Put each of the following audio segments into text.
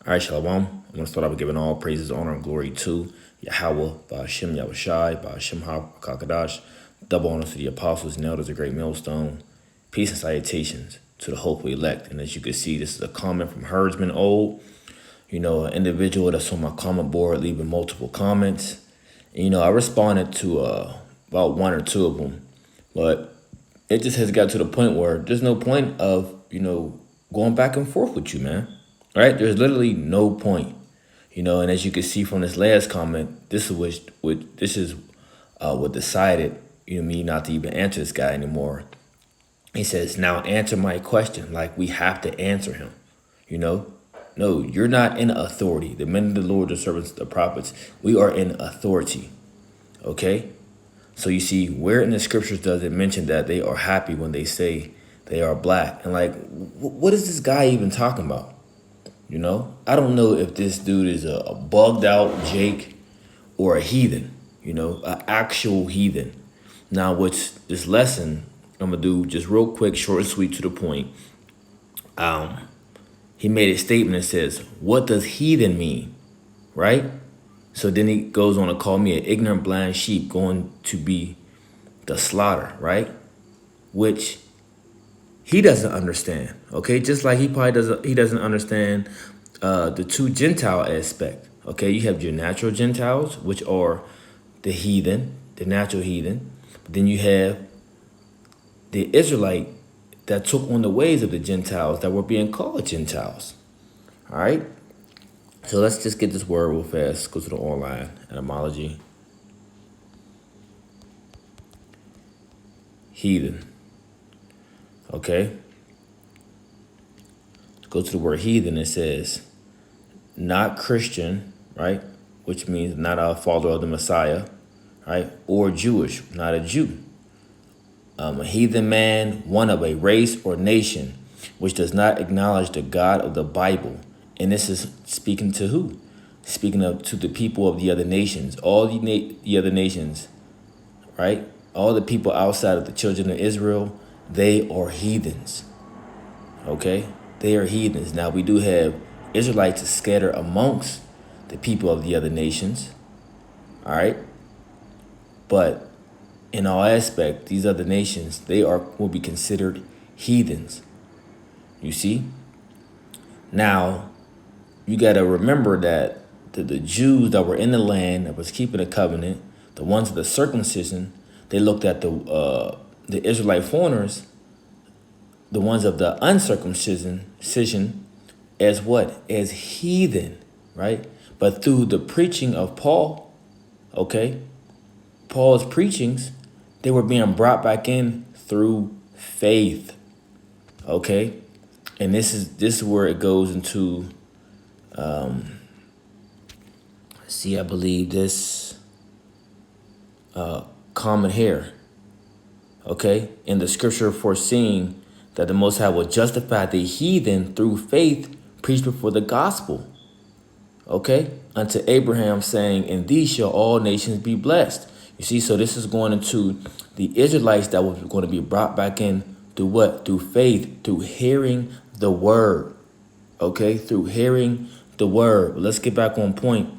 All right, Shalom. I'm going to start off with giving all praises, honor, and glory to Yahweh, Ba'ashem Yahushai, Ba'ashem HaKakadash. Double honors to the apostles and elders, a great millstone. Peace and salutations to the hopeful elect. And as you can see, this is a comment from Herdsman Old, an individual that's on my comment board leaving multiple comments. And, I responded to about one or two of them, but it just has got to the point where there's no point of, going back and forth with you, man. Right? There's literally no point, and as you can see from this last comment, this is what decided, me not to even answer this guy anymore. He says, now answer my question. Like, we have to answer him, No, you're not in authority. The men of the Lord, the servants, the prophets, we are in authority, okay? So you see, where in the scriptures does it mention that they are happy when they say they are black? And like, what is this guy even talking about? I don't know if this dude is a bugged out Jake or a heathen, an actual heathen. Now, what's this lesson I'm going to do just real quick, short and sweet to the point. He made a statement that says, what does heathen mean? Right? So then he goes on to call me an ignorant blind sheep going to be the slaughter, right? Which he doesn't understand, okay? Just like he doesn't understand the two Gentile aspect, okay? You have your natural Gentiles, which are the heathen, the natural heathen. But then you have the Israelite that took on the ways of the Gentiles that were being called Gentiles, all right? So let's just get this word real fast. Go to the online etymology. Heathen. Okay. Go to the word heathen. It says not Christian, right? Which means not a follower of the Messiah, right? Or Jewish, not a Jew. A heathen man, one of a race or nation which does not acknowledge the God of the Bible. And this is speaking to who? Speaking to the people of the other nations, all the other nations, right? All the people outside of the children of Israel, they are heathens, okay? They are heathens. Now, we do have Israelites scattered amongst the people of the other nations, all right? But in all aspects, these other nations, will be considered heathens, you see? Now, you got to remember that the Jews that were in the land that was keeping the covenant, the ones of the circumcision, they looked at the Israelite foreigners, the ones of the uncircumcision, as what? As heathen, right? But through the preaching of Paul, okay, Paul's preachings, they were being brought back in through faith, okay? And this is where it goes into, I believe this comment here, okay? In the scripture foreseeing that the Most High will justify the heathen through faith preached before the gospel, okay? Unto Abraham saying, in these shall all nations be blessed. You see, so this is going into the Israelites that was going to be brought back in through what? Through faith, through hearing the word, okay? Through hearing the word. But let's get back on point.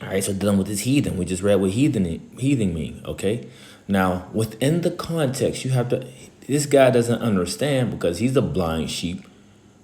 All right, so dealing with this heathen. We just read what heathen mean, okay? Now, within the context, you have to, this guy doesn't understand because he's a blind sheep,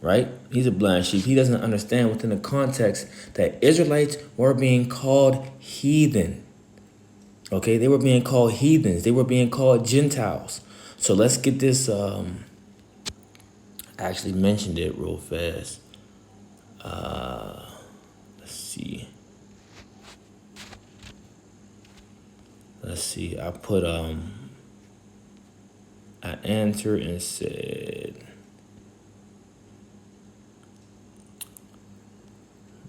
right? He's a blind sheep. He doesn't understand within the context that Israelites were being called heathen, okay? They were being called heathens. They were being called Gentiles. So let's get this, I actually mentioned it real fast. Let's see. I put, I answered and said,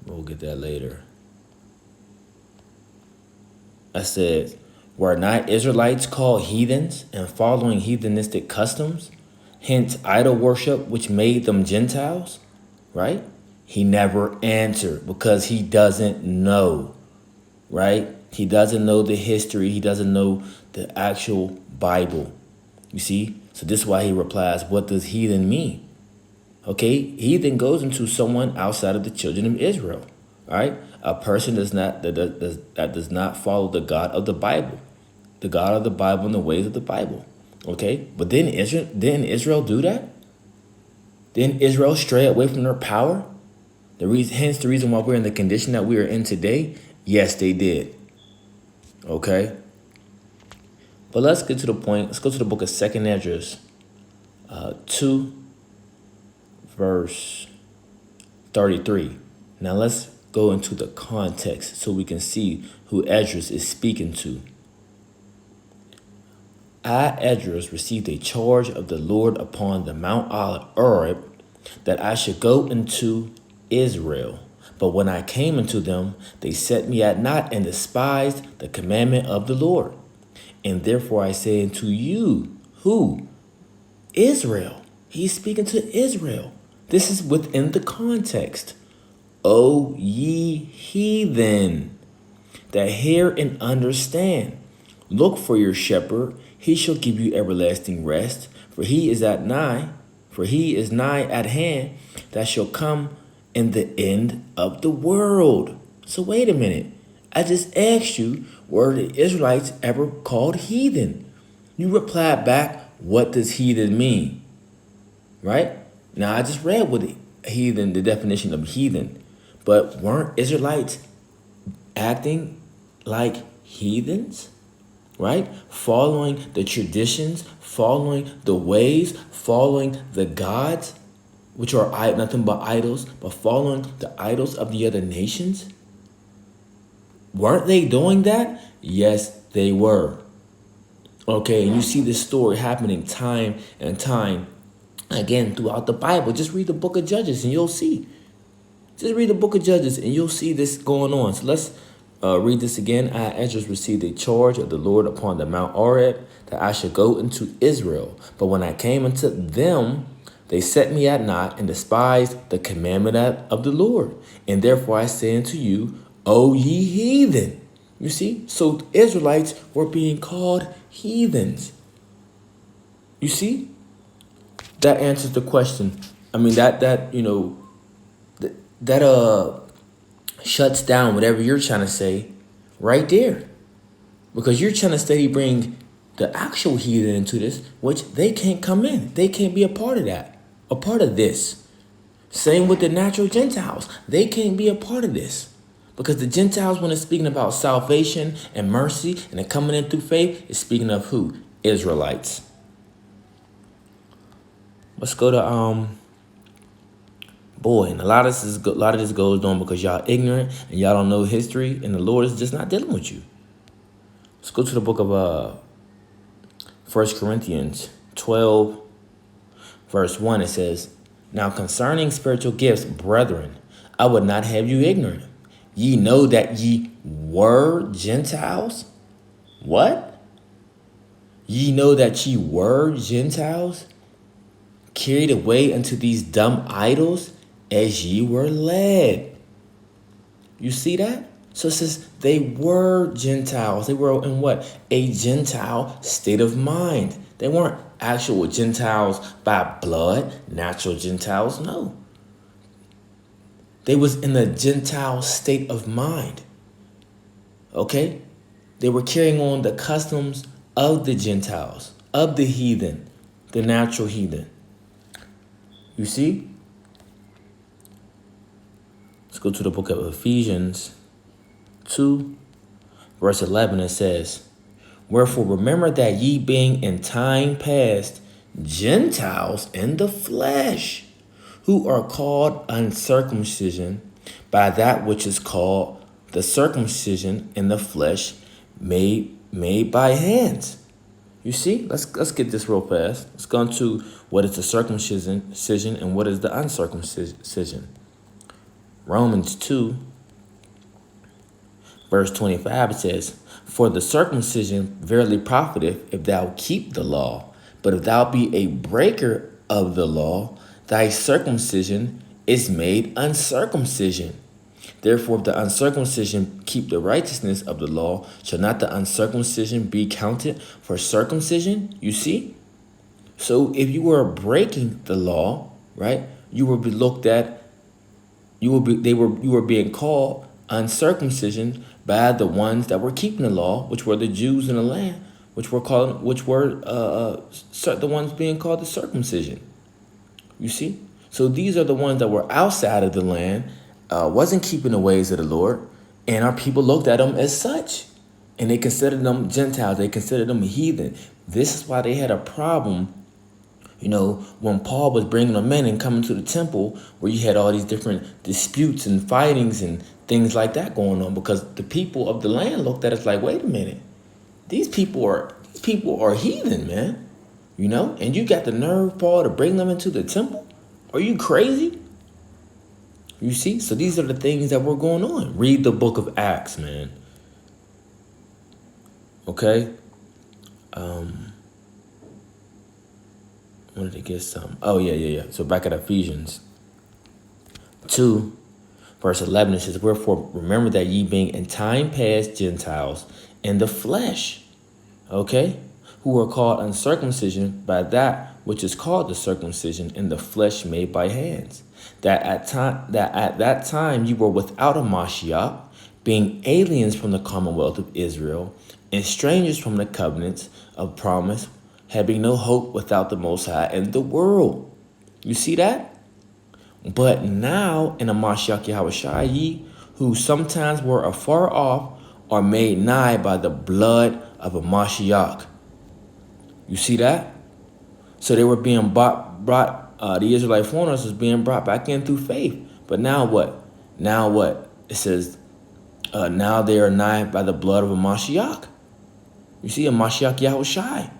we'll get that later. I said, were not Israelites called heathens and following heathenistic customs? Hence idol worship, which made them Gentiles, right? He never answered because he doesn't know, right? He doesn't know the history. He doesn't know the actual Bible. You see? So this is why he replies, what does heathen mean? Okay, heathen goes into someone outside of the children of Israel. All right, a person that does not follow the God of the Bible, the God of the Bible and the ways of the Bible. Okay, but didn't Israel do that? Didn't Israel stray away from their power? Hence the reason why we're in the condition that we are in today. Yes, they did. Okay, but let's get to the point. Let's go to the book of 2nd Esdras, 2 verse 33. Now let's go into the context so we can see who Esdras is speaking to. I, Esdras, received a charge of the Lord upon the Mount Horeb that I should go into Israel. But when I came into them, they set me at naught and despised the commandment of the Lord. And therefore I say unto you, who? Israel. He's speaking to Israel. This is within the context. O ye heathen, that hear and understand. Look for your shepherd, he shall give you everlasting rest, for he is nigh at hand, that shall come in the end of the world. So wait a minute. I just asked you, were the Israelites ever called heathen? You replied back, what does heathen mean? Right? Now I just read what heathen, the definition of heathen, but weren't Israelites acting like heathens? Right? Following the traditions, following the ways, following the gods, which are nothing but idols, but following the idols of the other nations. Weren't they doing that? Yes, they were. Okay, and you see this story happening time and time again throughout the Bible. Just read the book of Judges and you'll see. Just read the book of Judges and you'll see this going on. So let's read this again. I, Esdras, received a charge of the Lord upon the Mount Horeb that I should go into Israel. But when I came unto them, they set me at naught and despised the commandment of the Lord. And therefore I say unto you, O ye heathen. You see? So the Israelites were being called heathens. You see? That answers the question. I mean, that shuts down whatever you're trying to say right there. Because you're trying to steady bring the actual heathen into this, which they can't come in. They can't be a part of that, a part of this. Same with the natural Gentiles. They can't be a part of this. Because the Gentiles, when it's speaking about salvation and mercy and it coming in through faith, is speaking of who? Israelites. Let's go to boy, and a lot of this goes on because y'all ignorant and y'all don't know history, and the Lord is just not dealing with you. Let's go to the book of 1 Corinthians 12, verse 1. It says, now concerning spiritual gifts, brethren, I would not have you ignorant. Ye know that ye were Gentiles? What? Ye know that ye were Gentiles, carried away unto these dumb idols, as ye were led. You see that? So it says they were Gentiles. They were in what? A Gentile state of mind. They weren't actual Gentiles by blood, natural Gentiles. No. They was in a Gentile state of mind. Okay? They were carrying on the customs of the Gentiles, of the heathen, the natural heathen. You see? Let's go to the book of Ephesians 2, verse 11. It says, wherefore remember that ye being in time past Gentiles in the flesh, who are called uncircumcision by that which is called the circumcision in the flesh made by hands. You see, let's get this real fast. Let's go into what is the circumcision and what is the uncircumcision. Romans 2, verse 25, it says, for the circumcision verily profiteth if thou keep the law, but if thou be a breaker of the law, thy circumcision is made uncircumcision. Therefore, if the uncircumcision keep the righteousness of the law, shall not the uncircumcision be counted for circumcision? You see? So if you were breaking the law, right, you will be looked at. You were being called uncircumcision by the ones that were keeping the law, which were the Jews in the land, which were the ones being called the circumcision. You see, so these are the ones that were outside of the land, wasn't keeping the ways of the Lord, and our people looked at them as such, and they considered them Gentiles. They considered them heathen. This is why they had a problem. When Paul was bringing them in and coming to the temple, where you had all these different disputes and fightings and things like that going on, because the people of the land looked at us like, wait a minute, these people are heathen, man. And you got the nerve, Paul, to bring them into the temple? Are you crazy? You see? So these are the things that were going on. Read the book of Acts, man. Okay? Wanted to get some. Oh, yeah. So back at Ephesians 2, verse 11, it says, wherefore remember that ye being in time past Gentiles in the flesh, okay, who are called uncircumcision by that which is called the circumcision in the flesh made by hands, that at that time you were without a Mashiach, being aliens from the commonwealth of Israel, and strangers from the covenants of promise, having no hope without the Most High in the world. You see that? But now in a Mashiach Yahushua, ye who sometimes were afar off are made nigh by the blood of a Mashiach. You see that? So they were being brought the Israelite foreigners was being brought back in through faith. But now what? It says, now they are nigh by the blood of a Mashiach. You see, a Mashiach Yahushua.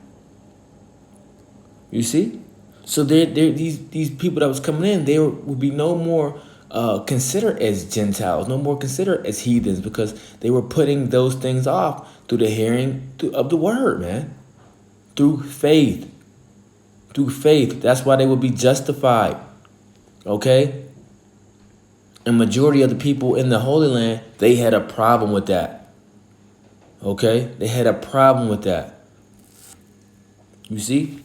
You see? So these people that was coming in, they would be no more considered as Gentiles, no more considered as heathens, because they were putting those things off through the hearing of the word, man. Through faith. That's why they would be justified. Okay? And majority of the people in the Holy Land, they had a problem with that. Okay? They had a problem with that. You see?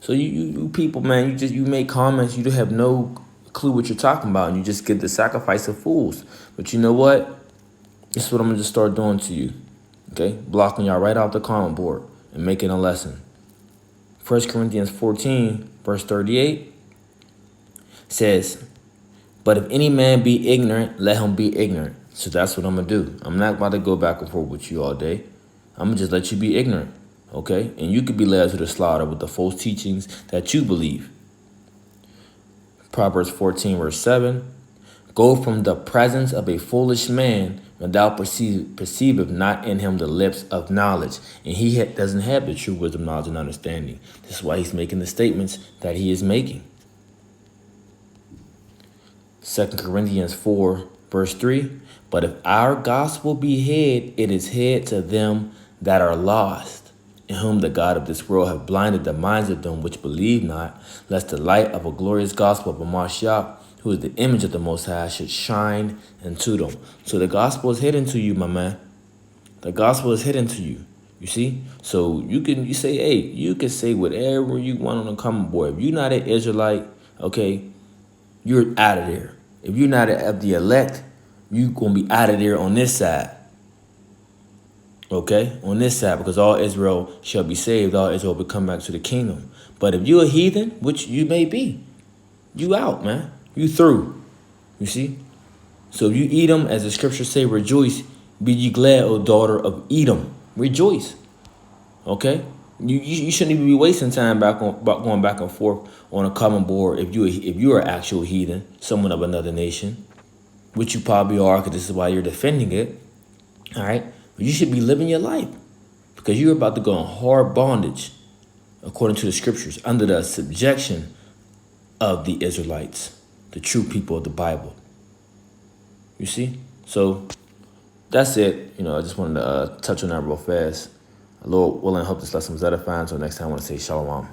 So you people, man, you make comments, you have no clue what you're talking about, and you just get the sacrifice of fools. But you know what? This is what I'm going to just start doing to you. Okay? Blocking y'all right off the comment board and making a lesson. 1 Corinthians 14, verse 38 says, but if any man be ignorant, let him be ignorant. So that's what I'm going to do. I'm not about to go back and forth with you all day. I'm going to just let you be ignorant. Okay? And you could be led to the slaughter with the false teachings that you believe. Proverbs 14, verse 7. Go from the presence of a foolish man when thou perceiveth not in him the lips of knowledge. And he doesn't have the true wisdom, knowledge, and understanding. This is why he's making the statements that he is making. 2 Corinthians 4, verse 3. But if our gospel be hid, it is hid to them that are lost, in whom the God of this world hath blinded the minds of them which believe not, lest the light of a glorious gospel of a Mashiach, who is the image of the Most High, should shine into them. So the gospel is hidden to you, my man. The gospel is hidden to you. You see? So you can say whatever you want on the comment board. If you're not an Israelite, okay, you're out of there. If you're not of the elect, you're going to be out of there on this side. Okay, on this side, because all Israel shall be saved, all Israel will come back to the kingdom. But if you're a heathen, which you may be, you out, man. You through. You see? So if you Edom, as the scriptures say, rejoice, be ye glad, O daughter of Edom. Rejoice. Okay? You shouldn't even be wasting time going back and forth on a common board if you're an actual heathen, someone of another nation, which you probably are, because this is why you're defending it. All right? You should be living your life, because you're about to go in hard bondage, according to the scriptures, under the subjection of the Israelites, the true people of the Bible. You see? So that's it. I just wanted to touch on that real fast. Lord willing, I hope this lesson was edifying. Until next time, I want to say shalom.